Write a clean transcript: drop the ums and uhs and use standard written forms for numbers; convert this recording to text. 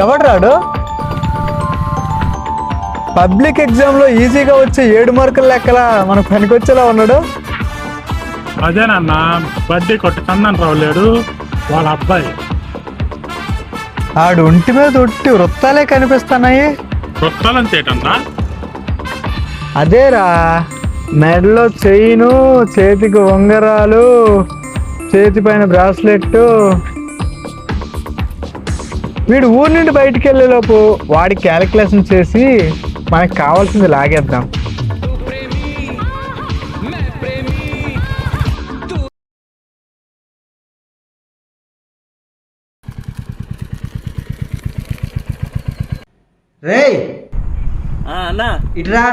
ఎవడు రాడు? పబ్లిక్ ఎగ్జామ్లో ఈజీగా వచ్చే 7 మార్కుల లెక్కల మనకు పనికొచ్చేలా ఉన్నాడు. అదేనన్నా బడ్డీ కొట్టి చందన్ రావు లేడు, వాళ్ళ అబ్బాయి. ఆడు ఒంటి మీద ఒట్టి వృత్తాలే కనిపిస్తున్నాయి. వృత్తాలంతేటన్నా? అదేరా, మెడలో చైను, చేతికి ఉంగరాలు, చేతి పైన బ్రాస్లెట్. వీడు ఊరి నుండి బయటికి వెళ్ళేలోపు వాడి క్యాలిక్యులేషన్ చేసి మనకు కావాల్సింది లాగేద్దాం. రేయ్ అన్నా ఇట్రా.